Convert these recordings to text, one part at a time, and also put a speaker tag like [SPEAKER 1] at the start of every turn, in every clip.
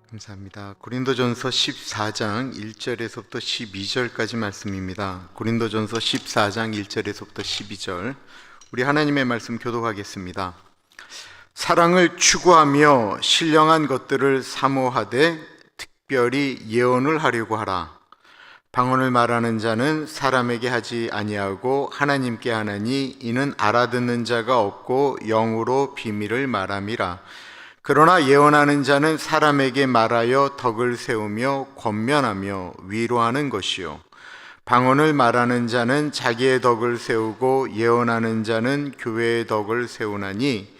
[SPEAKER 1] 감사합니다. 고린도전서 14장 1절에서부터 12절까지 말씀입니다. 고린도전서 14장 1절에서부터 12절, 우리 하나님의 말씀 교독하겠습니다. 사랑을 추구하며 신령한 것들을 사모하되 특별히 예언을 하려고 하라. 방언을 말하는 자는 사람에게 하지 아니하고 하나님께 하나니 이는 알아듣는 자가 없고 영으로 비밀을 말함이라. 그러나 예언하는 자는 사람에게 말하여 덕을 세우며 권면하며 위로하는 것이요, 방언을 말하는 자는 자기의 덕을 세우고 예언하는 자는 교회의 덕을 세우나니,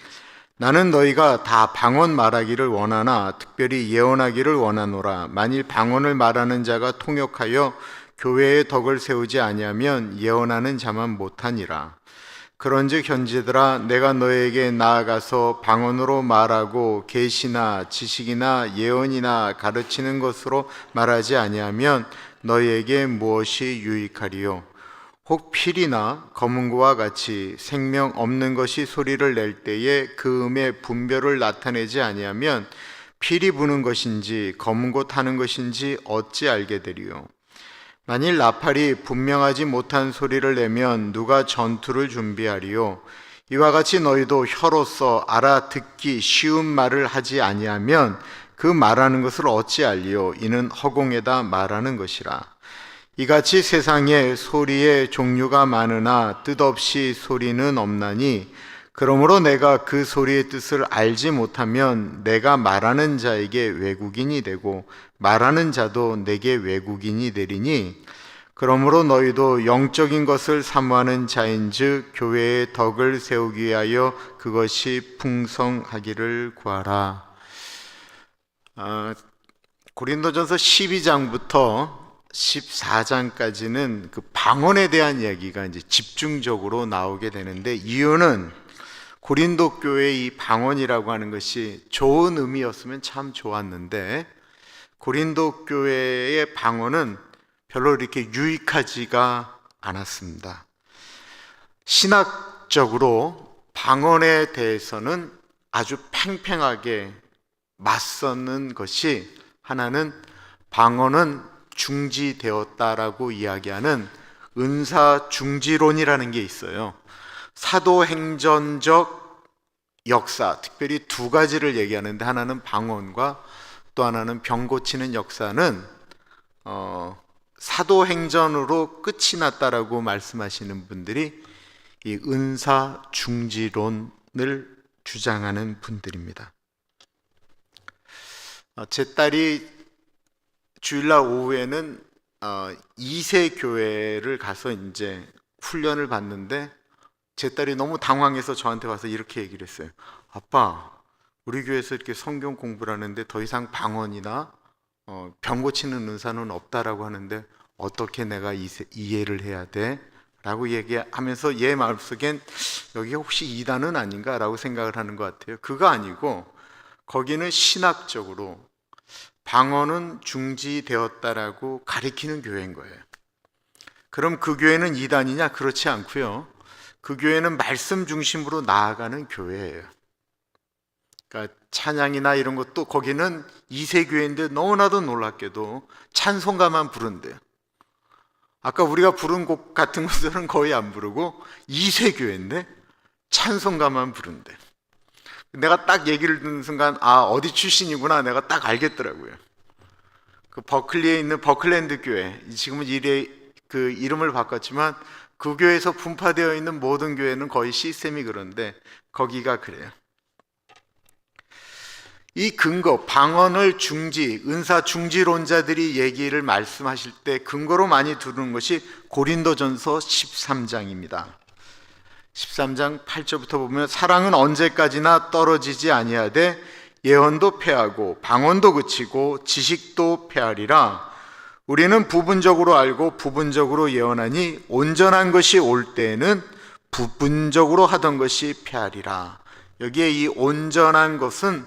[SPEAKER 1] 나는 너희가 다 방언 말하기를 원하나 특별히 예언하기를 원하노라. 만일 방언을 말하는 자가 통역하여 교회의 덕을 세우지 아니하면 예언하는 자만 못하니라. 그런즉 형제들아, 내가 너에게 나아가서 방언으로 말하고 계시나 지식이나 예언이나 가르치는 것으로 말하지 아니하면 너희에게 무엇이 유익하리요? 혹 필이나 검은고와 같이 생명 없는 것이 소리를 낼 때에 그 음의 분별을 나타내지 아니하면 필이 부는 것인지 검은고 타는 것인지 어찌 알게 되리요? 만일 나팔이 분명하지 못한 소리를 내면 누가 전투를 준비하리요? 이와 같이 너희도 혀로서 알아듣기 쉬운 말을 하지 아니하면 그 말하는 것을 어찌 알리요? 이는 허공에다 말하는 것이라. 이같이 세상에 소리의 종류가 많으나 뜻없이 소리는 없나니, 그러므로 내가 그 소리의 뜻을 알지 못하면 내가 말하는 자에게 외국인이 되고 말하는 자도 내게 외국인이 되리니, 그러므로 너희도 영적인 것을 사모하는 자인즉 교회의 덕을 세우기 위하여 그것이 풍성하기를 구하라. 고린도전서 12장부터 14장까지는 그 방언에 대한 이야기가 이제 집중적으로 나오게 되는데, 이유는 고린도 교회의 이 방언이라고 하는 것이 좋은 의미였으면 참 좋았는데, 고린도 교회의 방언은 별로 이렇게 유익하지가 않았습니다. 신학적으로 방언에 대해서는 아주 팽팽하게 맞서는 것이, 하나는 방언은 중지되었다라고 이야기하는 은사중지론이라는 게 있어요. 사도행전적 역사, 특별히 두 가지를 얘기하는데, 하나는 방언과 또 하나는 병 고치는 역사는 사도행전으로 끝이 났다라고 말씀하시는 분들이 이 은사중지론을 주장하는 분들입니다. 제 딸이 주일날 오후에는 2세 교회를 가서 이제 훈련을 받는데, 제 딸이 너무 당황해서 저한테 와서 이렇게 얘기를 했어요. 아빠, 우리 교회에서 이렇게 성경 공부를 하는데 더 이상 방언이나 병 고치는 은사는 없다라고 하는데 어떻게 내가 이해를 해야 돼? 라고 얘기하면서 얘 마음속엔 여기 혹시 이단은 아닌가? 라고 생각을 하는 것 같아요. 그거 아니고, 거기는 신학적으로 방언은 중지되었다라고 가리키는 교회인 거예요. 그럼 그 교회는 이단이냐? 그렇지 않고요. 그 교회는 말씀 중심으로 나아가는 교회예요. 그러니까 찬양이나 이런 것도 거기는 2세 교회인데 너무나도 놀랍게도 찬송가만 부른대요. 아까 우리가 부른 곡 같은 것들은 거의 안 부르고 2세 교회인데 찬송가만 부른대. 내가 딱 얘기를 듣는 순간 어디 출신이구나 내가 딱 알겠더라고요. 그 버클리에 있는 버클랜드 교회, 지금은 그 이름을 바꿨지만 그 교회에서 분파되어 있는 모든 교회는 거의 시스템이 그런데 거기가 그래요. 이 근거, 방언을 은사 중지론자들이 얘기를 말씀하실 때 근거로 많이 두는 것이 고린도전서 13장입니다. 13장 8절부터 보면, 사랑은 언제까지나 떨어지지 아니하되 예언도 패하고 방언도 그치고 지식도 패하리라. 우리는 부분적으로 알고 부분적으로 예언하니 온전한 것이 올 때에는 부분적으로 하던 것이 패하리라. 여기에 이 온전한 것은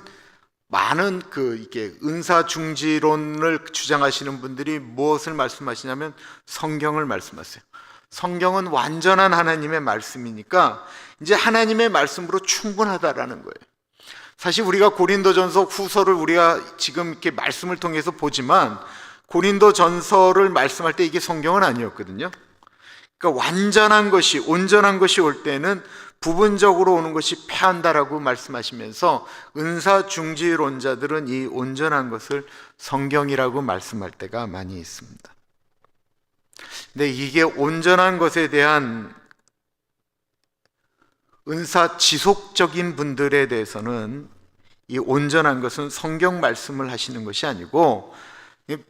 [SPEAKER 1] 많은 이게 은사중지론을 주장하시는 분들이 무엇을 말씀하시냐면 성경을 말씀하세요. 성경은 완전한 하나님의 말씀이니까 이제 하나님의 말씀으로 충분하다라는 거예요. 사실 우리가 고린도전서 후서를 우리가 지금 이렇게 말씀을 통해서 보지만 고린도전서를 말씀할 때 이게 성경은 아니었거든요. 그러니까 완전한 것이, 온전한 것이 올 때는 부분적으로 오는 것이 패한다라고 말씀하시면서 은사중지론자들은 이 온전한 것을 성경이라고 말씀할 때가 많이 있습니다. 근데 이게 온전한 것에 대한 은사 지속적인 분들에 대해서는 이 온전한 것은 성경 말씀을 하시는 것이 아니고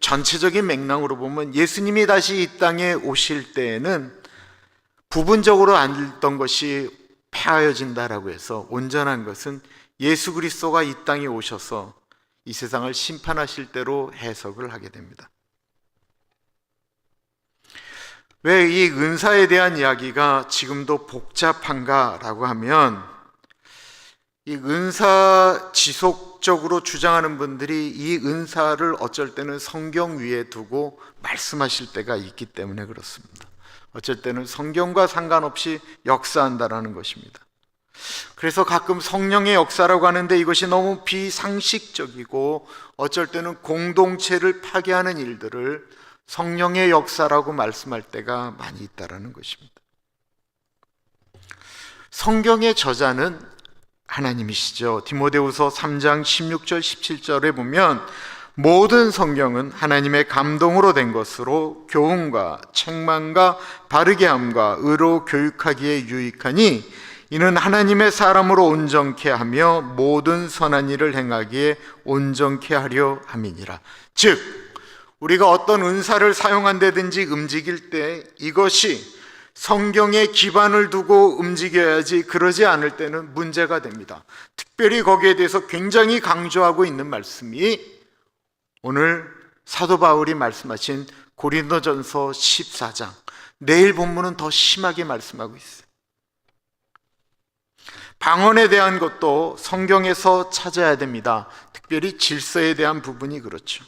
[SPEAKER 1] 전체적인 맥락으로 보면 예수님이 다시 이 땅에 오실 때에는 부분적으로 앉던 것이 폐하여진다라고 해서 온전한 것은 예수 그리스도가 이 땅에 오셔서 이 세상을 심판하실 때로 해석을 하게 됩니다. 왜 이 은사에 대한 이야기가 지금도 복잡한가라고 하면 이 은사 지속적으로 주장하는 분들이 이 은사를 어쩔 때는 성경 위에 두고 말씀하실 때가 있기 때문에 그렇습니다. 어쩔 때는 성경과 상관없이 역사한다라는 것입니다. 그래서 가끔 성령의 역사라고 하는데 이것이 너무 비상식적이고 어쩔 때는 공동체를 파괴하는 일들을 성령의 역사라고 말씀할 때가 많이 있다라는 것입니다. 성경의 저자는 하나님이시죠. 디모데후서 3장 16절 17절에 보면 모든 성경은 하나님의 감동으로 된 것으로 교훈과 책망과 바르게 함과 의로 교육하기에 유익하니 이는 하나님의 사람으로 온전케 하며 모든 선한 일을 행하기에 온전케 하려 함이니라. 즉 우리가 어떤 은사를 사용한다든지 움직일 때 이것이 성경에 기반을 두고 움직여야지, 그러지 않을 때는 문제가 됩니다. 특별히 거기에 대해서 굉장히 강조하고 있는 말씀이 오늘 사도 바울이 말씀하신 고린도전서 14장, 내일 본문은 더 심하게 말씀하고 있어요. 방언에 대한 것도 성경에서 찾아야 됩니다. 특별히 질서에 대한 부분이 그렇죠.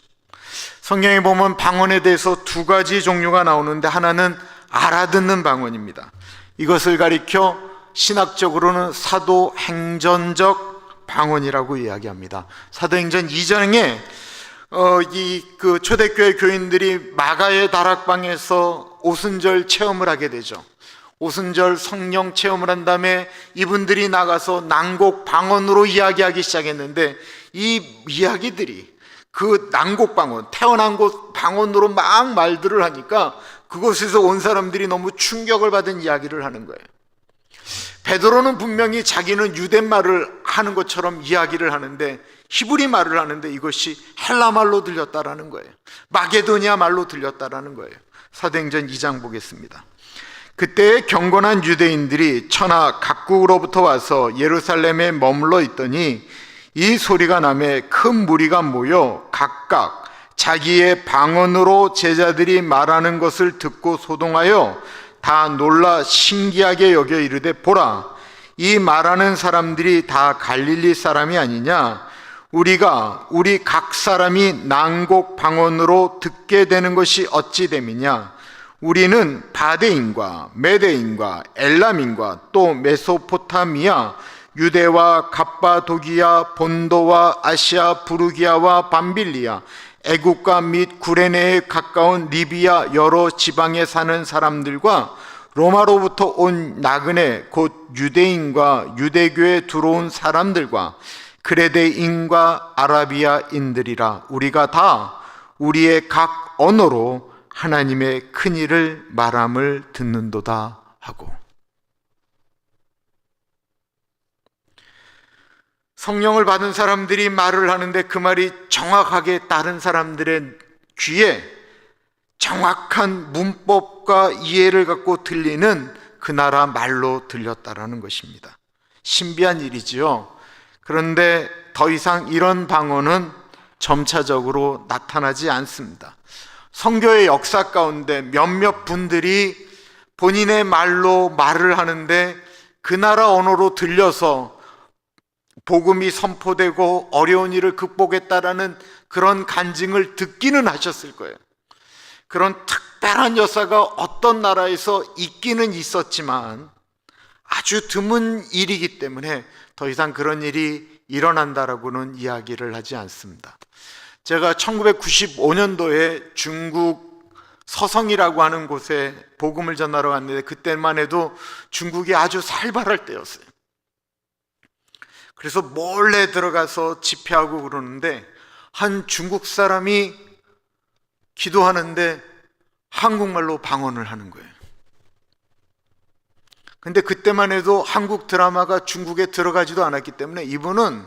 [SPEAKER 1] 성경에 보면 방언에 대해서 두 가지 종류가 나오는데 하나는 알아듣는 방언입니다. 이것을 가리켜 신학적으로는 사도행전적 방언이라고 이야기합니다. 사도행전 2장에 그 초대교회 교인들이 마가의 다락방에서 오순절 체험을 하게 되죠. 오순절 성령 체험을 한 다음에 이분들이 나가서 난곡 방언으로 이야기하기 시작했는데 이 이야기들이 그 난곡 방언, 태어난 곳 방언으로 막 말들을 하니까 그곳에서 온 사람들이 너무 충격을 받은 이야기를 하는 거예요. 베드로는 분명히 자기는 유대말을 하는 것처럼 이야기를 하는데 히브리 말을 하는데 이것이 헬라 말로 들렸다라는 거예요. 마게도니아 말로 들렸다라는 거예요. 사도행전 2장 보겠습니다. 그때 경건한 유대인들이 천하 각국으로부터 와서 예루살렘에 머물러 있더니 이 소리가 나매 큰 무리가 모여 각각 자기의 방언으로 제자들이 말하는 것을 듣고 소동하여 다 놀라 신기하게 여겨 이르되 보라, 이 말하는 사람들이 다 갈릴리 사람이 아니냐? 우리 각 사람이 난곡 방언으로 듣게 되는 것이 어찌 됨이냐? 우리는 바데인과 메데인과 엘람인과 또 메소포타미아, 유대와 갑바도기아, 본도와 아시아, 부르기아와 밤빌리아, 애국과 및 구레네에 가까운 리비아 여러 지방에 사는 사람들과 로마로부터 온 나그네 곧 유대인과 유대교에 들어온 사람들과 그레데인과 아라비아인들이라. 우리가 다 우리의 각 언어로 하나님의 큰 일을 말함을 듣는도다 하고. 성령을 받은 사람들이 말을 하는데 그 말이 정확하게 다른 사람들의 귀에 정확한 문법과 이해를 갖고 들리는 그 나라 말로 들렸다라는 것입니다. 신비한 일이지요. 그런데 더 이상 이런 방언은 점차적으로 나타나지 않습니다. 선교의 역사 가운데 몇몇 분들이 본인의 말로 말을 하는데 그 나라 언어로 들려서 복음이 선포되고 어려운 일을 극복했다라는 그런 간증을 듣기는 하셨을 거예요. 그런 특별한 역사가 어떤 나라에서 있기는 있었지만 아주 드문 일이기 때문에 더 이상 그런 일이 일어난다라고는 이야기를 하지 않습니다. 제가 1995년도에 중국 서성이라고 하는 곳에 복음을 전하러 갔는데 그때만 해도 중국이 아주 살벌할 때였어요. 그래서 몰래 들어가서 집회하고 그러는데 한 중국 사람이 기도하는데 한국말로 방언을 하는 거예요. 근데 그때만 해도 한국 드라마가 중국에 들어가지도 않았기 때문에 이분은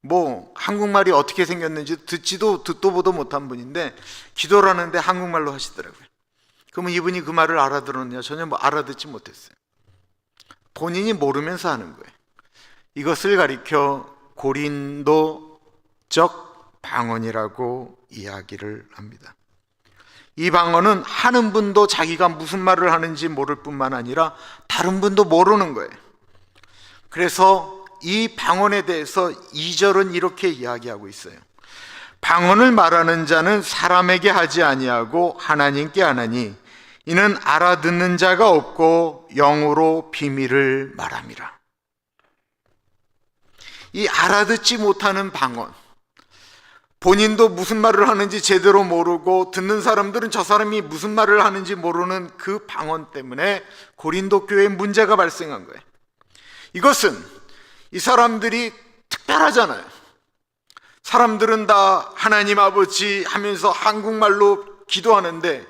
[SPEAKER 1] 뭐 한국말이 어떻게 생겼는지 듣도 보도 못한 분인데 기도를 하는데 한국말로 하시더라고요. 그러면 이분이 그 말을 알아들었냐? 전혀 뭐 알아듣지 못했어요. 본인이 모르면서 하는 거예요. 이것을 가리켜 고린도적 방언이라고 이야기를 합니다. 이 방언은 하는 분도 자기가 무슨 말을 하는지 모를 뿐만 아니라 다른 분도 모르는 거예요. 그래서 이 방언에 대해서 2절은 이렇게 이야기하고 있어요. 방언을 말하는 자는 사람에게 하지 아니하고 하나님께 하나니 이는 알아듣는 자가 없고 영으로 비밀을 말함이라. 이 알아듣지 못하는 방언, 본인도 무슨 말을 하는지 제대로 모르고 듣는 사람들은 저 사람이 무슨 말을 하는지 모르는 그 방언 때문에 고린도 교회에 문제가 발생한 거예요. 이것은 이 사람들이 특별하잖아요. 사람들은 다 하나님 아버지 하면서 한국말로 기도하는데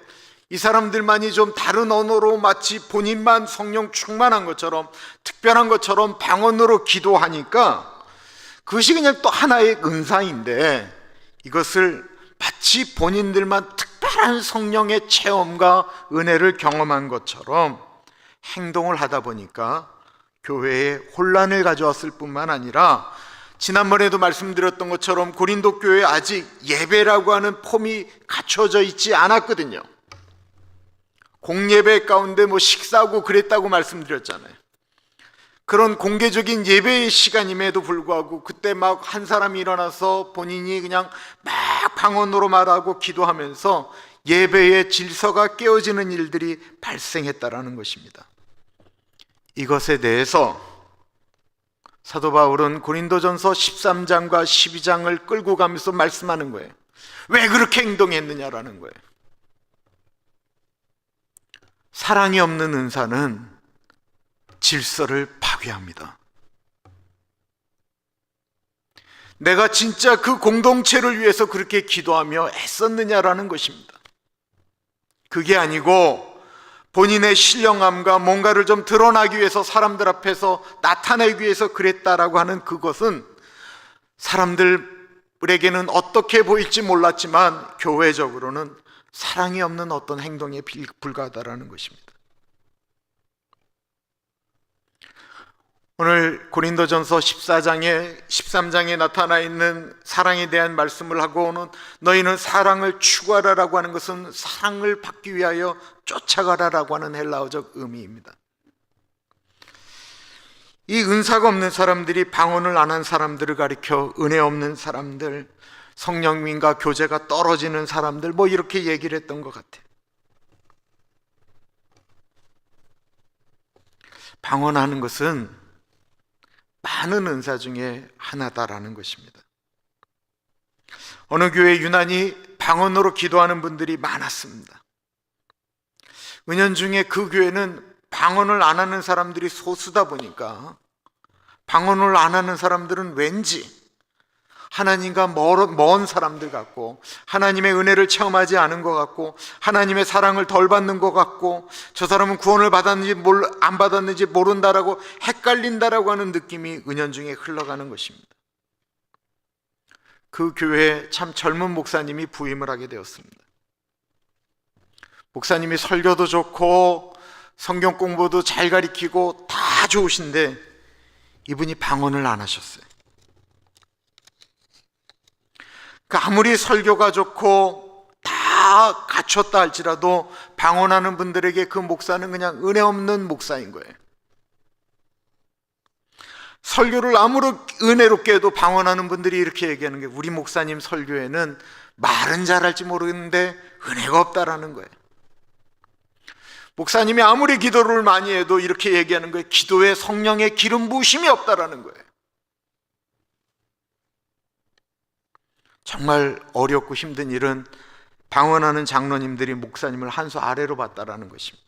[SPEAKER 1] 이 사람들만이 좀 다른 언어로 마치 본인만 성령 충만한 것처럼 특별한 것처럼 방언으로 기도하니까 그것이 그냥 또 하나의 은사인데 이것을 마치 본인들만 특별한 성령의 체험과 은혜를 경험한 것처럼 행동을 하다 보니까 교회에 혼란을 가져왔을 뿐만 아니라 지난번에도 말씀드렸던 것처럼 고린도 교회에 아직 예배라고 하는 폼이 갖춰져 있지 않았거든요. 공예배 가운데 뭐 식사하고 그랬다고 말씀드렸잖아요. 그런 공개적인 예배의 시간임에도 불구하고 그때 막 한 사람이 일어나서 본인이 그냥 막 방언으로 말하고 기도하면서 예배의 질서가 깨어지는 일들이 발생했다라는 것입니다. 이것에 대해서 사도 바울은 고린도전서 13장과 12장을 끌고 가면서 말씀하는 거예요. 왜 그렇게 행동했느냐라는 거예요. 사랑이 없는 은사는 질서를 파괴합니다. 내가 진짜 그 공동체를 위해서 그렇게 기도하며 애썼느냐라는 것입니다. 그게 아니고 본인의 신령함과 뭔가를 좀 드러나기 위해서 사람들 앞에서 나타내기 위해서 그랬다라고 하는 그것은 사람들에게는 어떻게 보일지 몰랐지만 교회적으로는 사랑이 없는 어떤 행동에 불과하다라는 것입니다. 오늘 고린도전서 13장에 나타나 있는 사랑에 대한 말씀을 하고는 너희는 사랑을 추구하라라고 하는 것은 사랑을 받기 위하여 쫓아가라라고 하는 헬라어적 의미입니다. 이 은사가 없는 사람들이 방언을 안 한 사람들을 가리켜 은혜 없는 사람들, 성령님과 교제가 떨어지는 사람들 뭐 이렇게 얘기를 했던 것 같아요. 방언하는 것은 많은 은사 중에 하나다라는 것입니다. 어느 교회 유난히 방언으로 기도하는 분들이 많았습니다. 은연중에 그 교회는 방언을 안 하는 사람들이 소수다 보니까 방언을 안 하는 사람들은 왠지 하나님과 먼 사람들 같고 하나님의 은혜를 체험하지 않은 것 같고 하나님의 사랑을 덜 받는 것 같고 저 사람은 구원을 받았는지 안 받았는지 모른다라고 헷갈린다라고 하는 느낌이 은연중에 흘러가는 것입니다. 그 교회에 참 젊은 목사님이 부임을 하게 되었습니다. 목사님이 설교도 좋고 성경 공부도 잘 가리키고 다 좋으신데 이분이 방언을 안 하셨어요. 아무리 설교가 좋고 다 갖췄다 할지라도 방언하는 분들에게 그 목사는 그냥 은혜 없는 목사인 거예요. 설교를 아무리 은혜롭게 해도 방언하는 분들이 이렇게 얘기하는 게 우리 목사님 설교에는 말은 잘할지 모르겠는데 은혜가 없다라는 거예요. 목사님이 아무리 기도를 많이 해도 이렇게 얘기하는 거예요. 기도에 성령의 기름 부으심이 없다라는 거예요. 정말 어렵고 힘든 일은 방언하는 장로님들이 목사님을 한 수 아래로 봤다라는 것입니다.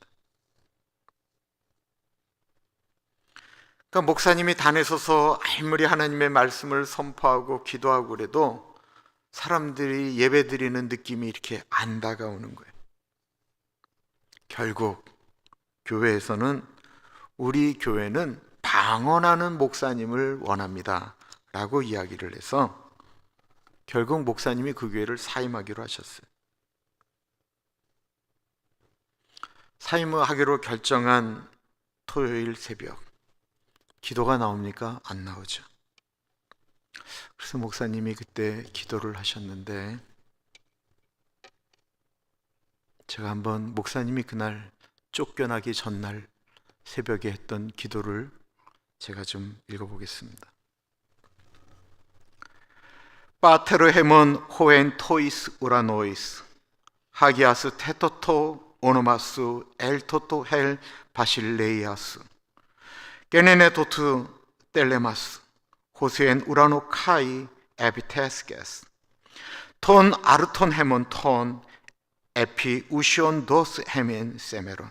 [SPEAKER 1] 그러니까 목사님이 단에 서서 아무리 하나님의 말씀을 선포하고 기도하고 그래도 사람들이 예배드리는 느낌이 이렇게 안 다가오는 거예요. 결국 교회에서는 우리 교회는 방언하는 목사님을 원합니다 라고 이야기를 해서 결국 목사님이 그 교회를 사임하기로 하셨어요. 사임하기로 결정한 토요일 새벽, 기도가 나옵니까? 안 나오죠. 그래서 목사님이 그때 기도를 하셨는데, 제가 한번 목사님이 그날 쫓겨나기 전날 새벽에 했던 기도를 제가 좀 읽어보겠습니다. 파테르 헤몬 호엔 토이스 우라노이스 하기아스 테토토 오노마스 엘토토 헬 바실레이아스 게네네 도트 텔레마스 호스엔 우라노 카이 에비테스게스 톤 아르톤 헤몬 톤 에피 우시온 도스 헤민 세메론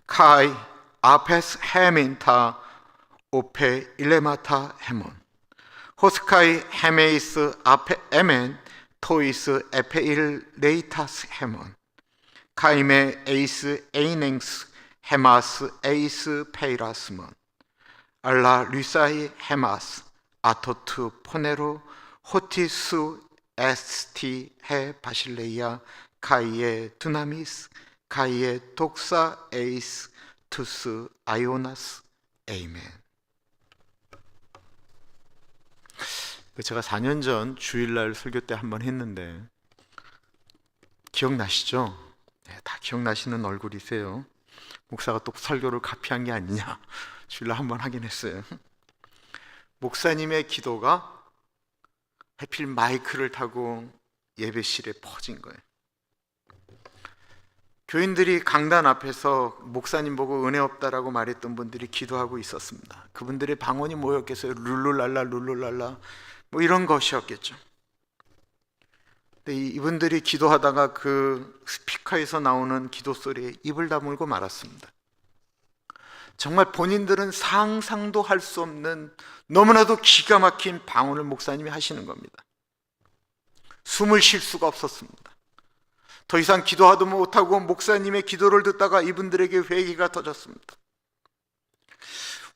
[SPEAKER 1] 카이 아페스 헤민타 오페 일레마타 헤몬 호스카이 헤메이스 아페 에멘 토이스 에페일 레이타스 헤몬 카이메 에이스 에이냉스 헤마스 에이스 페이라스몬 알라 류사이 헤마스 아토트 포네로 호티스 에스티 헤 바실레이아 카이에 두나미스 카이에 독사 에이스 투스 아이오나스 에이멘. 제가 4년 전 주일날 설교 때 한번 했는데 기억나시죠? 네, 다 기억나시는 얼굴이세요. 목사가 또 설교를 카피한 게 아니냐, 주일날 한번 하긴 했어요. 목사님의 기도가 하필 마이크를 타고 예배실에 퍼진 거예요. 교인들이 강단 앞에서 목사님 보고 은혜 없다라고 말했던 분들이 기도하고 있었습니다. 그분들의 방언이 뭐였겠어요? 룰루랄라 룰루랄라 뭐 이런 것이었겠죠. 근데 이분들이 기도하다가 그 스피커에서 나오는 기도 소리에 입을 다물고 말았습니다. 정말 본인들은 상상도 할 수 없는 너무나도 기가 막힌 방언을 목사님이 하시는 겁니다. 숨을 쉴 수가 없었습니다. 더 이상 기도하도 못하고 목사님의 기도를 듣다가 이분들에게 회개가 터졌습니다.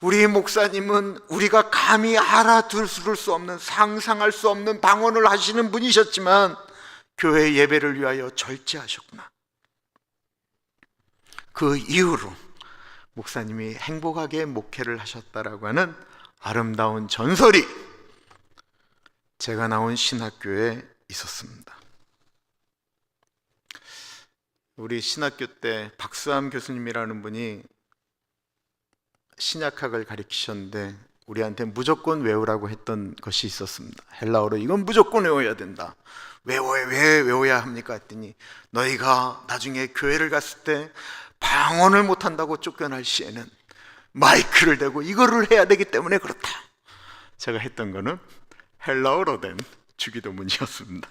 [SPEAKER 1] 우리 목사님은 우리가 감히 알아둘 수 없는, 상상할 수 없는 방언을 하시는 분이셨지만 교회 예배를 위하여 절제하셨구나. 그 이후로 목사님이 행복하게 목회를 하셨다라고 하는 아름다운 전설이 제가 나온 신학교에 있었습니다. 우리 신학교 때 박수함 교수님이라는 분이 신약학을 가르치셨는데 우리한테 무조건 외우라고 했던 것이 있었습니다. 헬라어로 이건 무조건 외워야 된다. 왜 외워야 합니까? 했더니 너희가 나중에 교회를 갔을 때 방언을 못한다고 쫓겨날 시에는 마이크를 대고 이거를 해야 되기 때문에 그렇다. 제가 했던 거는 헬라어로 된 주기도문이었습니다.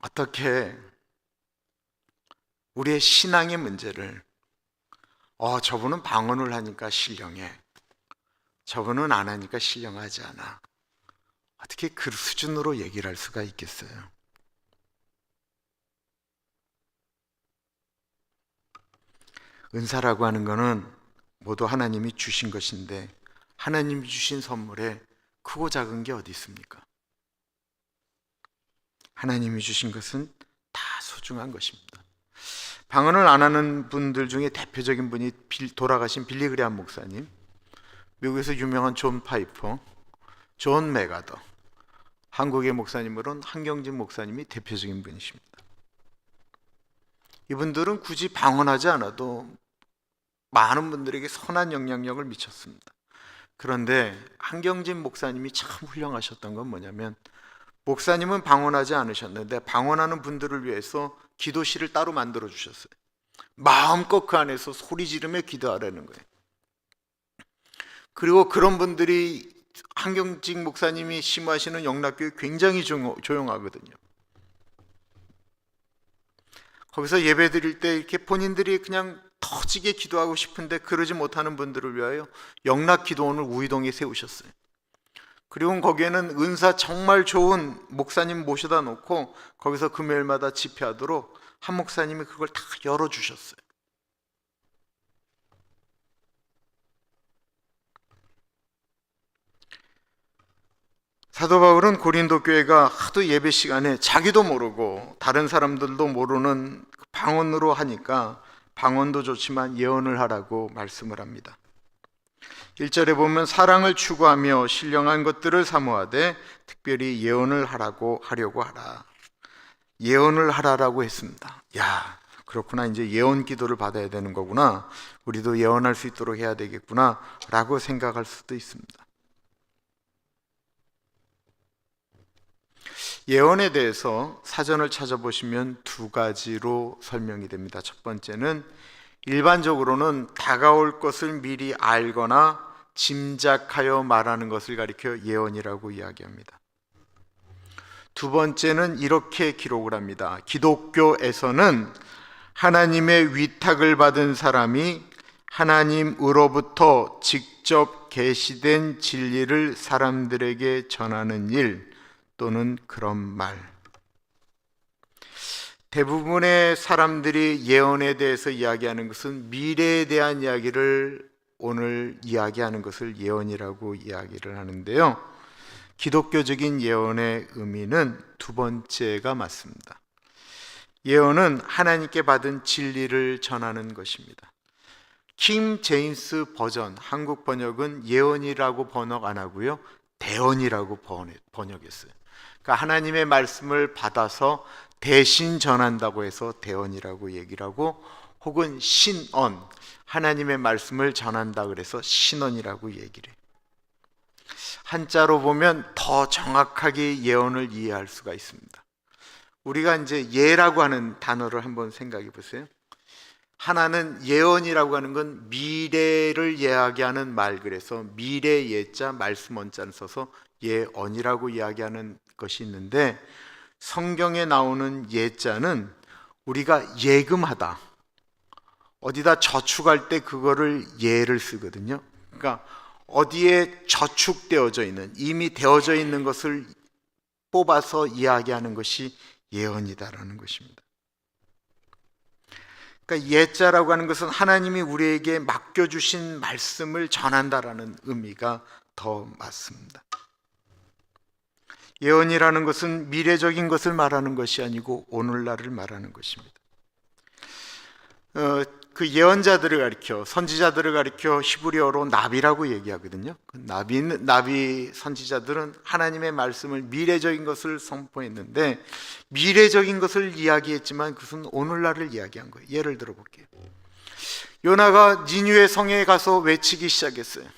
[SPEAKER 1] 어떻게 우리의 신앙의 문제를 저분은 방언을 하니까 신령해, 저분은 안 하니까 신령하지 않아, 어떻게 그 수준으로 얘기를 할 수가 있겠어요? 은사라고 하는 거는 모두 하나님이 주신 것인데 하나님이 주신 선물에 크고 작은 게 어디 있습니까? 하나님이 주신 것은 다 소중한 것입니다. 방언을 안 하는 분들 중에 대표적인 분이 돌아가신 빌리 그레함 목사님, 미국에서 유명한 존 파이퍼, 존 메가더, 한국의 목사님으로는 한경진 목사님이 대표적인 분이십니다. 이분들은 굳이 방언하지 않아도 많은 분들에게 선한 영향력을 미쳤습니다. 그런데 한경진 목사님이 참 훌륭하셨던 건 뭐냐면, 목사님은 방언하지 않으셨는데 방언하는 분들을 위해서 기도실을 따로 만들어 주셨어요. 마음껏 그 안에서 소리 지르며 기도하라는 거예요. 그리고 그런 분들이 한경직 목사님이 심호하시는 영락교회 굉장히 조용하거든요. 거기서 예배 드릴 때 이렇게 본인들이 그냥 터지게 기도하고 싶은데 그러지 못하는 분들을 위하여 영락기도원을 우이동에 세우셨어요. 그리고 거기에는 은사 정말 좋은 목사님 모셔다 놓고 거기서 금요일마다 집회하도록 한 목사님이 그걸 다 열어주셨어요. 사도 바울은 고린도 교회가 하도 예배 시간에 자기도 모르고 다른 사람들도 모르는 방언으로 하니까 방언도 좋지만 예언을 하라고 말씀을 합니다. 1절에 보면 사랑을 추구하며 신령한 것들을 사모하되 특별히 예언을 하려고 하라. 예언을 하라라고 했습니다. 야, 그렇구나. 이제 예언 기도를 받아야 되는 거구나. 우리도 예언할 수 있도록 해야 되겠구나 라고 생각할 수도 있습니다. 예언에 대해서 사전을 찾아보시면 두 가지로 설명이 됩니다. 첫 번째는 일반적으로는 다가올 것을 미리 알거나 짐작하여 말하는 것을 가리켜 예언이라고 이야기합니다. 두 번째는 이렇게 기록을 합니다. 기독교에서는 하나님의 위탁을 받은 사람이 하나님으로부터 직접 계시된 진리를 사람들에게 전하는 일 또는 그런 말. 대부분의 사람들이 예언에 대해서 이야기하는 것은 미래에 대한 이야기를 오늘 이야기하는 것을 예언이라고 이야기를 하는데요. 기독교적인 예언의 의미는 두 번째가 맞습니다. 예언은 하나님께 받은 진리를 전하는 것입니다. 킹 제임스 버전 한국 번역은 예언이라고 번역 안 하고요, 대언이라고 번역했어요. 그러니까 하나님의 말씀을 받아서 대신 전한다고 해서 대언이라고 얘기를 하고, 혹은 신언, 하나님의 말씀을 전한다 그래서 신언이라고 얘기를 해요. 한자로 보면 더 정확하게 예언을 이해할 수가 있습니다. 우리가 이제 예라고 하는 단어를 한번 생각해 보세요. 하나는 예언이라고 하는 건 미래를 이야기하는 말, 그래서 미래 예자 말씀 원자를 써서 예언이라고 이야기하는 것이 있는데, 성경에 나오는 예자는 우리가 예금하다, 어디다 저축할 때 그거를 예를 쓰거든요. 그러니까 어디에 저축되어져 있는, 이미 되어져 있는 것을 뽑아서 이야기하는 것이 예언이다라는 것입니다. 그러니까 예자라고 하는 것은 하나님이 우리에게 맡겨주신 말씀을 전한다라는 의미가 더 맞습니다. 예언이라는 것은 미래적인 것을 말하는 것이 아니고 오늘날을 말하는 것입니다. 그 예언자들을 가리켜, 선지자들을 가리켜 히브리어로 나비라고 얘기하거든요. 그 나비 선지자들은 하나님의 말씀을, 미래적인 것을 선포했는데, 미래적인 것을 이야기했지만 그것은 오늘날을 이야기한 거예요. 예를 들어 볼게요. 요나가 니느웨 성에 가서 외치기 시작했어요.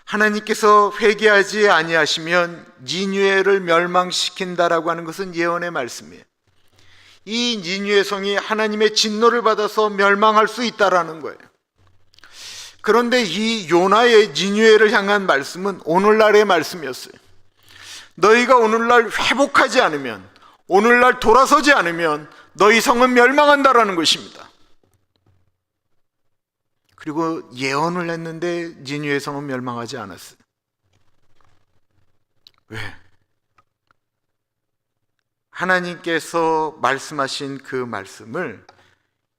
[SPEAKER 1] 하나님께서 회개하지 아니하시면 니느웨를 멸망시킨다라고 하는 것은 예언의 말씀이에요. 이 니느웨 성이 하나님의 진노를 받아서 멸망할 수 있다라는 거예요. 그런데 이 요나의 니느웨를 향한 말씀은 오늘날의 말씀이었어요. 너희가 오늘날 회복하지 않으면, 오늘날 돌아서지 않으면 너희 성은 멸망한다라는 것입니다. 그리고 예언을 했는데 니느웨 성은 멸망하지 않았어요. 왜? 하나님께서 말씀하신 그 말씀을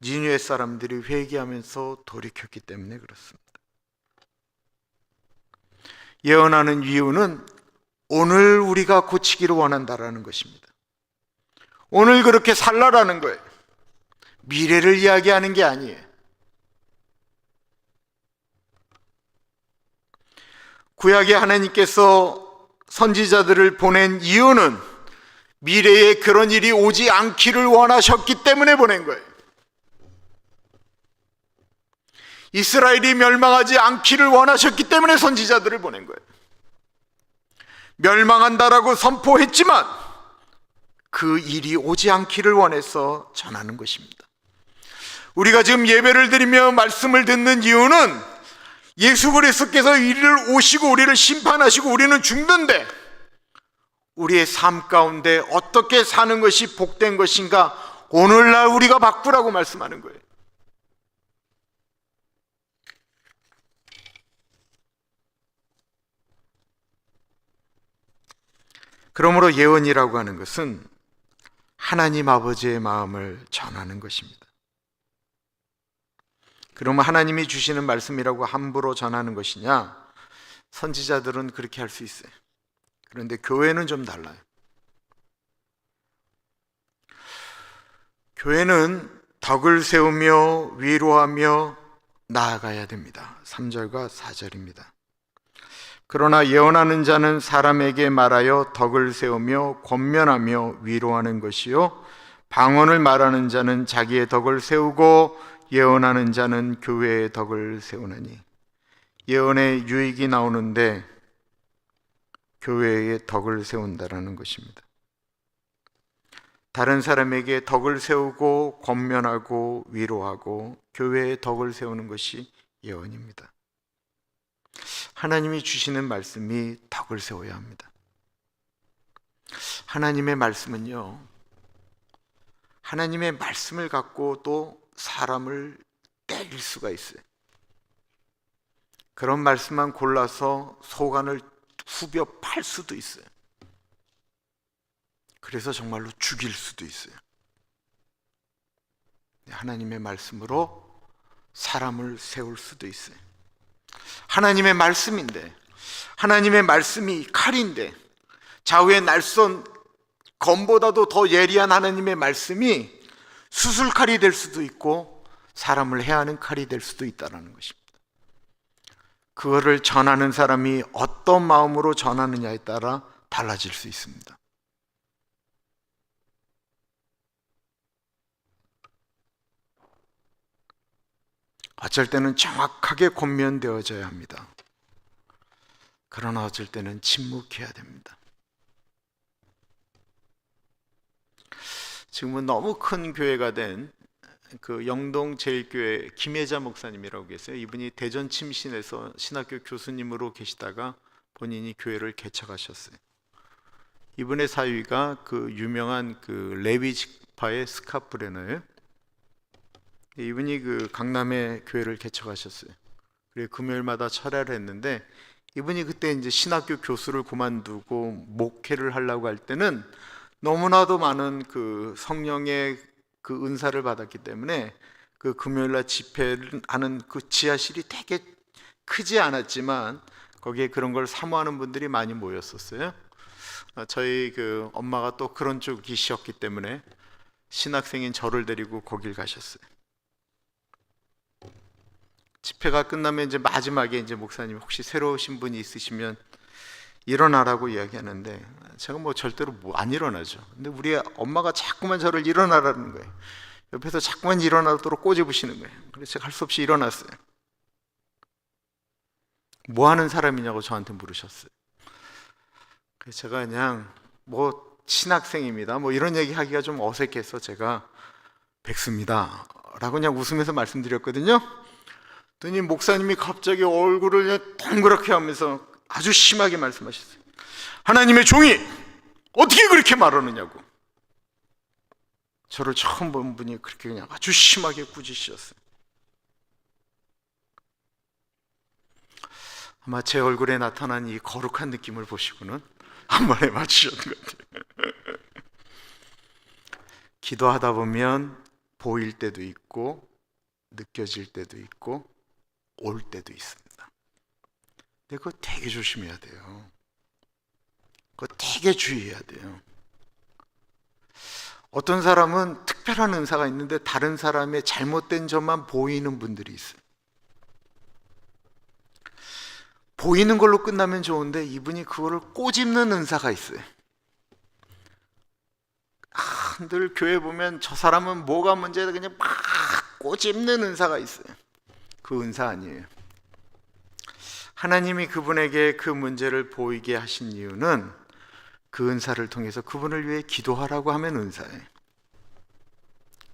[SPEAKER 1] 니느웨 사람들이 회개하면서 돌이켰기 때문에 그렇습니다. 예언하는 이유는 오늘 우리가 고치기를 원한다라는 것입니다. 오늘 그렇게 살라라는 거예요. 미래를 이야기하는 게 아니에요. 구약에 하나님께서 선지자들을 보낸 이유는 미래에 그런 일이 오지 않기를 원하셨기 때문에 보낸 거예요. 이스라엘이 멸망하지 않기를 원하셨기 때문에 선지자들을 보낸 거예요. 멸망한다라고 선포했지만 그 일이 오지 않기를 원해서 전하는 것입니다. 우리가 지금 예배를 드리며 말씀을 듣는 이유는 예수 그리스도께서 이를 오시고 우리를 심판하시고 우리는 죽는데 우리의 삶 가운데 어떻게 사는 것이 복된 것인가 오늘날 우리가 바꾸라고 말씀하는 거예요. 그러므로 예언이라고 하는 것은 하나님 아버지의 마음을 전하는 것입니다. 그러면 하나님이 주시는 말씀이라고 함부로 전하는 것이냐? 선지자들은 그렇게 할 수 있어요. 그런데 교회는 좀 달라요. 교회는 덕을 세우며 위로하며 나아가야 됩니다. 3절과 4절입니다. 그러나 예언하는 자는 사람에게 말하여 덕을 세우며 권면하며 위로하는 것이요 방언을 말하는 자는 자기의 덕을 세우고 예언하는 자는 교회의 덕을 세우나니. 예언의 유익이 나오는데 교회의 덕을 세운다라는 것입니다. 다른 사람에게 덕을 세우고 권면하고 위로하고 교회의 덕을 세우는 것이 예언입니다. 하나님이 주시는 말씀이 덕을 세워야 합니다. 하나님의 말씀은요, 하나님의 말씀을 갖고 또 사람을 때릴 수가 있어요. 그런 말씀만 골라서 속안을 후벼 팔 수도 있어요. 그래서 정말로 죽일 수도 있어요. 하나님의 말씀으로 사람을 세울 수도 있어요. 하나님의 말씀인데, 하나님의 말씀이 칼인데, 좌우의 날선 검보다도 더 예리한 하나님의 말씀이 수술칼이 될 수도 있고 사람을 해하는 칼이 될 수도 있다는 것입니다. 그거를 전하는 사람이 어떤 마음으로 전하느냐에 따라 달라질 수 있습니다. 어쩔 때는 정확하게 권면되어져야 합니다. 그러나 어쩔 때는 침묵해야 됩니다. 지금은 너무 큰 교회가 된 그 영동 제일교회 김혜자 목사님이라고 계세요. 이분이 대전 침신에서 신학교 교수님으로 계시다가 본인이 교회를 개척하셨어요. 이분의 사위가 그 유명한 그 레위 지파의 스카프레너예요. 이분이 그 강남에 교회를 개척하셨어요. 그리고 금요일마다 철야를 했는데 이분이 그때 이제 신학교 교수를 그만두고 목회를 하려고 할 때는 너무나도 많은 그 성령의 그 은사를 받았기 때문에 그 금요일날 집회를 하는 그 지하실이 되게 크지 않았지만 거기에 그런 걸 사모하는 분들이 많이 모였었어요. 저희 그 엄마가 또 그런 쪽이셨기 때문에 신학생인 저를 데리고 거길 가셨어요. 집회가 끝나면 이제 마지막에 이제 목사님 혹시 새로 오신 분이 있으시면 일어나라고 이야기하는데 제가 뭐 절대로 안 일어나죠. 근데 우리 엄마가 자꾸만 저를 일어나라는 거예요. 옆에서 자꾸만 일어나도록 꼬집으시는 거예요. 그래서 제가 할 수 없이 일어났어요. 뭐 하는 사람이냐고 저한테 물으셨어요. 그래서 제가 그냥 뭐 신학생입니다 뭐 이런 얘기 하기가 좀 어색해서 제가 백수입니다 라고 그냥 웃으면서 말씀드렸거든요. 그랬더니 목사님이 갑자기 얼굴을 그냥 동그랗게 하면서 아주 심하게 말씀하셨어요. 하나님의 종이 어떻게 그렇게 말하느냐고. 저를 처음 본 분이 그렇게 그냥 아주 심하게 꾸짖으셨어요. 아마 제 얼굴에 나타난 이 거룩한 느낌을 보시고는 한 번에 맞추셨는 것 같아요. 기도하다 보면 보일 때도 있고 느껴질 때도 있고 올 때도 있습니다. 근데 그거 되게 조심해야 돼요. 그거 되게 주의해야 돼요. 어떤 사람은 특별한 은사가 있는데 다른 사람의 잘못된 점만 보이는 분들이 있어요. 보이는 걸로 끝나면 좋은데 이분이 그거를 꼬집는 은사가 있어요. 늘 교회 보면 저 사람은 뭐가 문제다 그냥 막 꼬집는 은사가 있어요. 그 은사 아니에요. 하나님이 그분에게 그 문제를 보이게 하신 이유는 그 은사를 통해서 그분을 위해 기도하라고 하면 은사예요.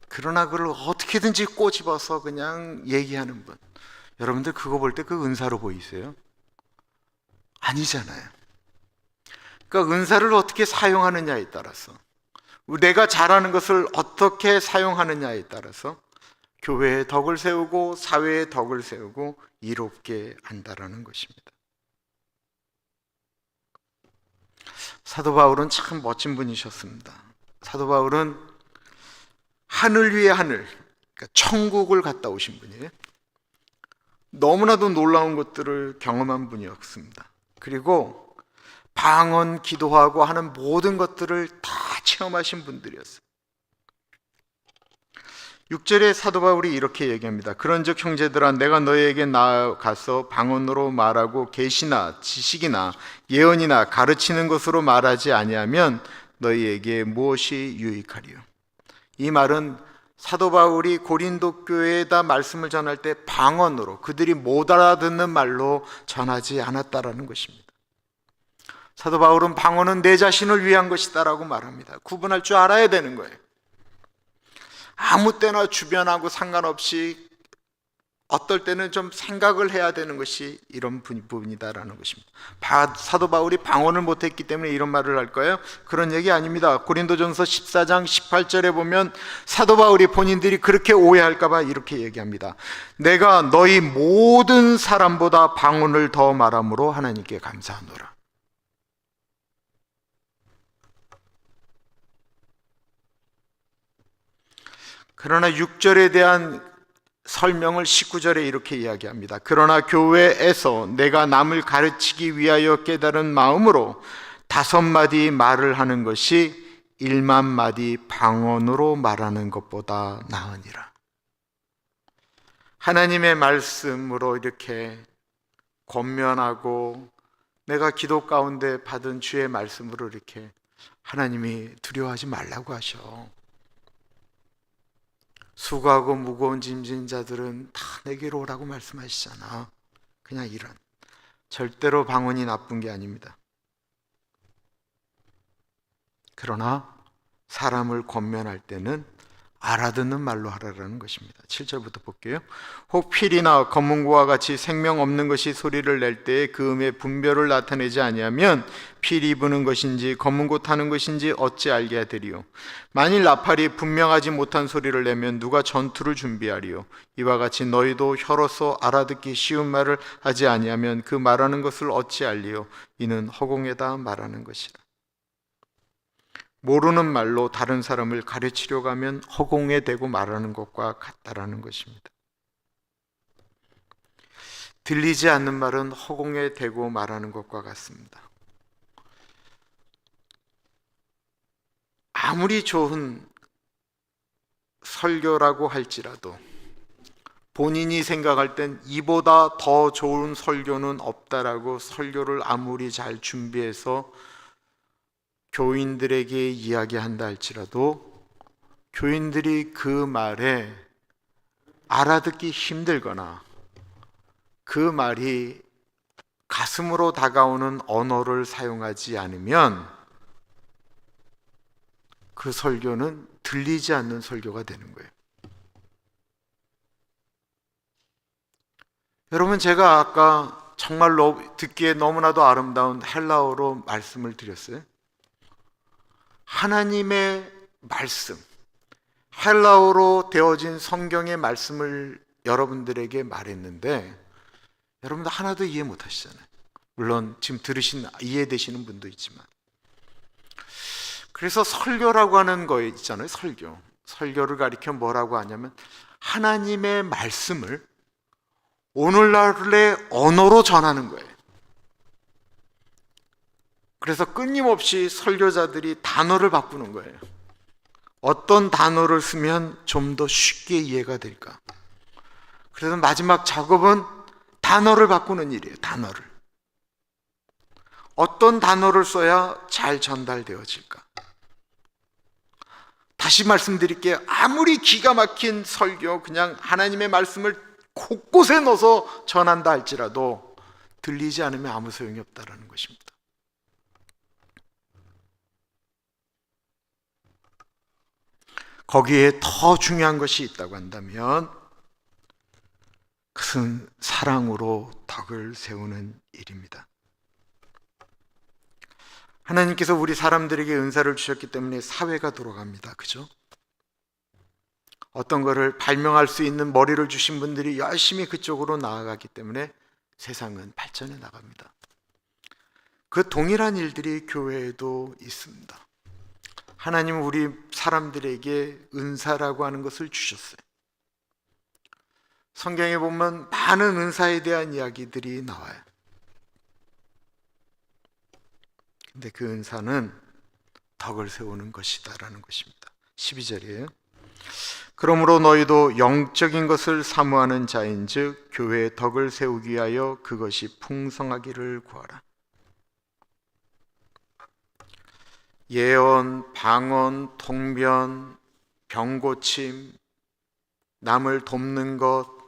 [SPEAKER 1] 그러나 그걸 어떻게든지 꼬집어서 그냥 얘기하는 분, 여러분들 그거 볼 때 그 은사로 보이세요? 아니잖아요. 그러니까 은사를 어떻게 사용하느냐에 따라서, 내가 잘하는 것을 어떻게 사용하느냐에 따라서 교회의 덕을 세우고 사회의 덕을 세우고 이롭게 한다라는 것입니다. 사도 바울은 참 멋진 분이셨습니다. 사도 바울은 하늘 위에 하늘, 그러니까 천국을 갔다 오신 분이에요. 너무나도 놀라운 것들을 경험한 분이었습니다. 그리고 방언, 기도하고 하는 모든 것들을 다 체험하신 분들이었어요. 6절에 사도 바울이 이렇게 얘기합니다. 그런즉 형제들아, 내가 너희에게 나아가서 방언으로 말하고 계시나 지식이나 예언이나 가르치는 것으로 말하지 아니하면 너희에게 무엇이 유익하리요? 이 말은 사도 바울이 고린도 교회에다 말씀을 전할 때 방언으로, 그들이 못 알아듣는 말로 전하지 않았다라는 것입니다. 사도 바울은 방언은 내 자신을 위한 것이다라고 말합니다. 구분할 줄 알아야 되는 거예요. 아무 때나 주변하고 상관없이 어떨 때는 좀 생각을 해야 되는 것이 이런 부분이다라는 것입니다. 사도 바울이 방언을 못했기 때문에 이런 말을 할까요? 그런 얘기 아닙니다. 고린도전서 14장 18절에 보면 사도 바울이 본인들이 그렇게 오해할까 봐 이렇게 얘기합니다. 내가 너희 모든 사람보다 방언을 더 말함으로 하나님께 감사하노라. 그러나 6절에 대한 설명을 19절에 이렇게 이야기합니다. 그러나 교회에서 내가 남을 가르치기 위하여 깨달은 마음으로 5마디 말을 하는 것이 1만 마디 방언으로 말하는 것보다 나으니라. 하나님의 말씀으로 이렇게 권면하고 내가 기도 가운데 받은 주의 말씀으로 이렇게 하나님이 두려워하지 말라고 하셔. 수고하고 무거운 짐진 자들은 다 내게로 오라고 말씀하시잖아. 그냥 이런, 절대로 방언이 나쁜 게 아닙니다. 그러나 사람을 권면할 때는 알아듣는 말로 하라는 것입니다. 7절부터 볼게요. 혹 필이나 검은고와 같이 생명 없는 것이 소리를 낼 때에 그 음의 분별을 나타내지 아니하면 필이 부는 것인지 검은고 타는 것인지 어찌 알게 되리요? 만일 나팔이 분명하지 못한 소리를 내면 누가 전투를 준비하리요? 이와 같이 너희도 혀로서 알아듣기 쉬운 말을 하지 아니하면 그 말하는 것을 어찌 알리요? 이는 허공에다 말하는 것이라. 모르는 말로 다른 사람을 가르치려고 하면 허공에 대고 말하는 것과 같다라는 것입니다. 들리지 않는 말은 허공에 대고 말하는 것과 같습니다. 아무리 좋은 설교라고 할지라도 본인이 생각할 땐 이보다 더 좋은 설교는 없다라고 설교를 아무리 잘 준비해서 교인들에게 이야기한다 할지라도 교인들이 그 말에 알아듣기 힘들거나 그 말이 가슴으로 다가오는 언어를 사용하지 않으면 그 설교는 들리지 않는 설교가 되는 거예요. 여러분, 제가 아까 정말로 듣기에 너무나도 아름다운 헬라어로 말씀을 드렸어요. 하나님의 말씀, 헬라어로 되어진 성경의 말씀을 여러분들에게 말했는데 여러분들 하나도 이해 못 하시잖아요. 물론 지금 이해되시는 분도 있지만, 그래서 설교라고 하는 거 있잖아요. 설교를 가리켜 뭐라고 하냐면 하나님의 말씀을 오늘날의 언어로 전하는 거예요. 그래서 끊임없이 설교자들이 단어를 바꾸는 거예요. 어떤 단어를 쓰면 좀 더 쉽게 이해가 될까? 그래서 마지막 작업은 단어를 바꾸는 일이에요. 단어를. 어떤 단어를 써야 잘 전달되어질까? 다시 말씀드릴게요. 아무리 기가 막힌 설교, 그냥 하나님의 말씀을 곳곳에 넣어서 전한다 할지라도 들리지 않으면 아무 소용이 없다는 것입니다. 거기에 더 중요한 것이 있다고 한다면 그 그것은 사랑으로 덕을 세우는 일입니다. 하나님께서 우리 사람들에게 은사를 주셨기 때문에 사회가 돌아갑니다. 그죠? 어떤 거를 발명할 수 있는 머리를 주신 분들이 열심히 그쪽으로 나아가기 때문에 세상은 발전해 나갑니다. 그 동일한 일들이 교회에도 있습니다. 하나님은 우리 사람들에게 은사라고 하는 것을 주셨어요. 성경에 보면 많은 은사에 대한 이야기들이 나와요. 근데 그 은사는 덕을 세우는 것이다라는 것입니다. 12절이에요. 그러므로 너희도 영적인 것을 사모하는 자인즉 교회의 덕을 세우기 위하여 그것이 풍성하기를 구하라. 예언, 방언, 통변, 병고침, 남을 돕는 것,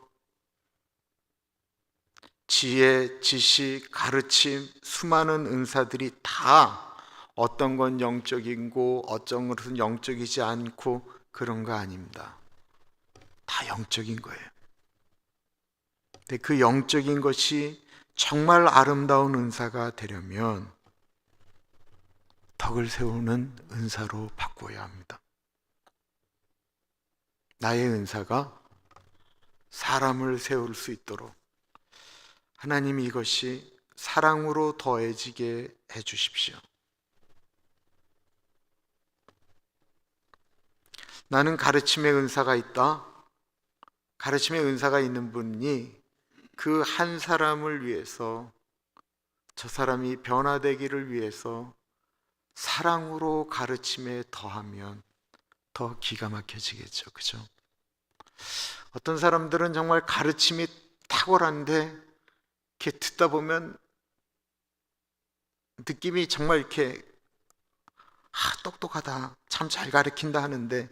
[SPEAKER 1] 지혜, 지식, 가르침, 수많은 은사들이 다 어떤 건 영적이고 어떤 것은 영적이지 않고 그런 거 아닙니다. 다 영적인 거예요. 근데 그 영적인 것이 정말 아름다운 은사가 되려면 덕을 세우는 은사로 바꿔야 합니다. 나의 은사가 사람을 세울 수 있도록 하나님이 이것이 사랑으로 더해지게 해주십시오. 나는 가르침의 은사가 있다. 가르침의 은사가 있는 분이 그 한 사람을 위해서, 저 사람이 변화되기를 위해서 사랑으로 가르침에 더하면 더 기가 막혀지겠죠. 그죠? 어떤 사람들은 정말 가르침이 탁월한데 이렇게 듣다 보면 느낌이 정말 이렇게 똑똑하다, 참 잘 가르친다 하는데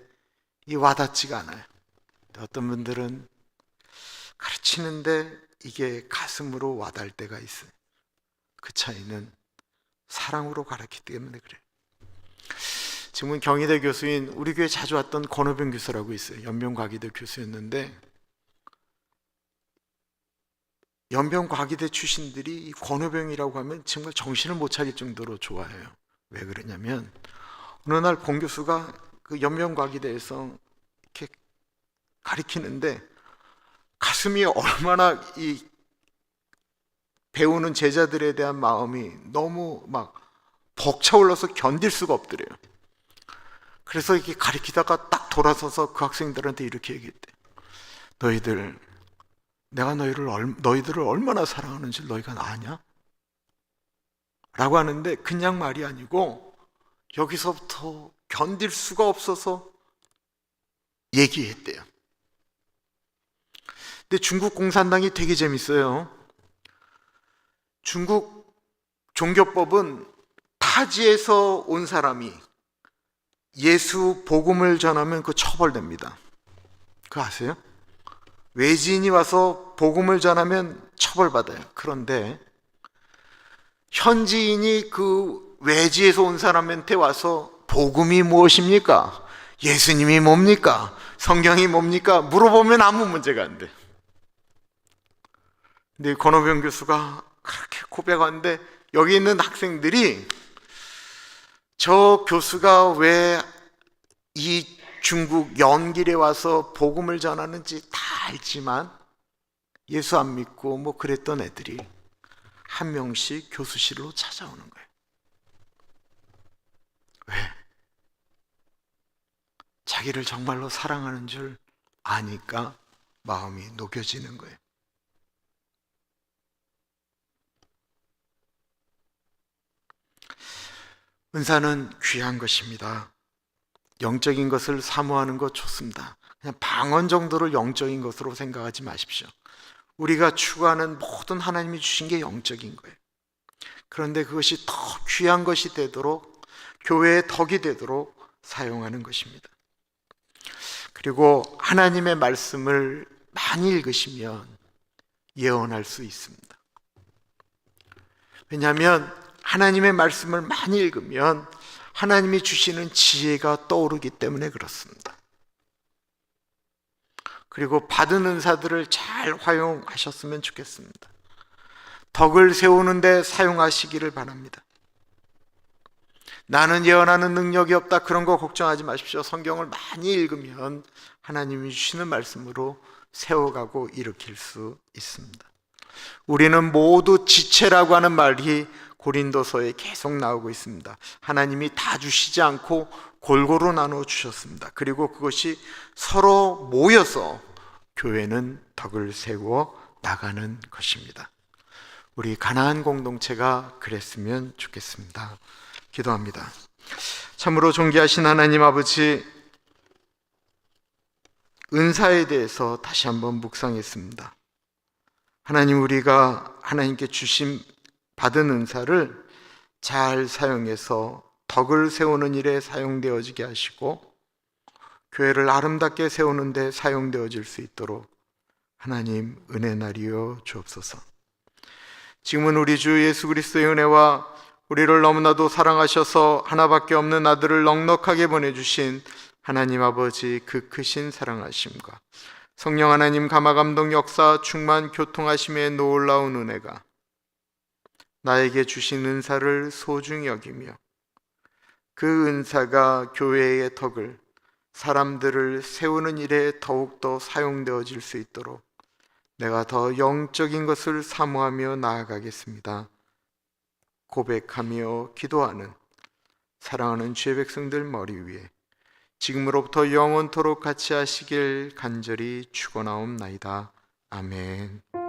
[SPEAKER 1] 이 와닿지가 않아요. 어떤 분들은 가르치는데 이게 가슴으로 와닿을 때가 있어요. 그 차이는 사랑으로 가르치기 때문에 그래요. 지금은 경희대 교수인 우리 교회 자주 왔던 권호병 교수라고 있어요. 연변과기대 교수였는데 연변과기대 출신들이 이 권호병이라고 하면 정말 정신을 못 차릴 정도로 좋아해요. 왜 그러냐면 어느 날 권 교수가 그 연변과기대에서 이렇게 가르치는데 가슴이 얼마나 이 배우는 제자들에 대한 마음이 너무 막 벅차올라서 견딜 수가 없더래요. 그래서 이렇게 가르치다가 딱 돌아서서 그 학생들한테 이렇게 얘기했대. 너희들, 내가 너희들을 얼마나 사랑하는지 너희가 아냐? 라고 하는데 그냥 말이 아니고 여기서부터 견딜 수가 없어서 얘기했대요. 근데 중국 공산당이 되게 재밌어요. 중국 종교법은 타지에서 온 사람이 예수 복음을 전하면 그 처벌됩니다. 그거 아세요? 외지인이 와서 복음을 전하면 처벌받아요. 그런데 현지인이 그 외지에서 온 사람한테 와서 복음이 무엇입니까? 예수님이 뭡니까? 성경이 뭡니까? 물어보면 아무 문제가 안 돼. 근데 권호병 교수가 그렇게 고백하는데 여기 있는 학생들이 저 교수가 왜 이 중국 연길에 와서 복음을 전하는지 다 알지만 예수 안 믿고 뭐 그랬던 애들이 한 명씩 교수실로 찾아오는 거예요. 왜? 자기를 정말로 사랑하는 줄 아니까 마음이 녹여지는 거예요. 은사는 귀한 것입니다. 영적인 것을 사모하는 것 좋습니다. 그냥 방언 정도를 영적인 것으로 생각하지 마십시오. 우리가 추구하는 모든 하나님이 주신 게 영적인 거예요. 그런데 그것이 더 귀한 것이 되도록, 교회의 덕이 되도록 사용하는 것입니다. 그리고 하나님의 말씀을 많이 읽으시면 예언할 수 있습니다. 왜냐하면 하나님의 말씀을 많이 읽으면 하나님이 주시는 지혜가 떠오르기 때문에 그렇습니다. 그리고 받은 은사들을 잘 활용하셨으면 좋겠습니다. 덕을 세우는데 사용하시기를 바랍니다. 나는 예언하는 능력이 없다, 그런 거 걱정하지 마십시오. 성경을 많이 읽으면 하나님이 주시는 말씀으로 세워가고 일으킬 수 있습니다. 우리는 모두 지체라고 하는 말이 고린도서에 계속 나오고 있습니다. 하나님이 다 주시지 않고 골고루 나누어 주셨습니다. 그리고 그것이 서로 모여서 교회는 덕을 세워 나가는 것입니다. 우리 가나안 공동체가 그랬으면 좋겠습니다. 기도합니다. 참으로 존귀하신 하나님 아버지, 은사에 대해서 다시 한번 묵상했습니다. 하나님, 우리가 하나님께 주신 받은 은사를 잘 사용해서 덕을 세우는 일에 사용되어지게 하시고 교회를 아름답게 세우는 데 사용되어질 수 있도록 하나님 은혜 나리여 주옵소서. 지금은 우리 주 예수 그리스도의 은혜와 우리를 너무나도 사랑하셔서 하나밖에 없는 아들을 넉넉하게 보내주신 하나님 아버지 그 크신 사랑하심과 성령 하나님 감화감동 역사 충만 교통하심의 놀라운 은혜가 나에게 주신 은사를 소중히 여기며 그 은사가 교회의 덕을, 사람들을 세우는 일에 더욱더 사용되어질 수 있도록 내가 더 영적인 것을 사모하며 나아가겠습니다. 고백하며 기도하는 사랑하는 주의 백성들 머리 위에 지금으로부터 영원토록 같이 하시길 간절히 축원하옵나이다. 아멘.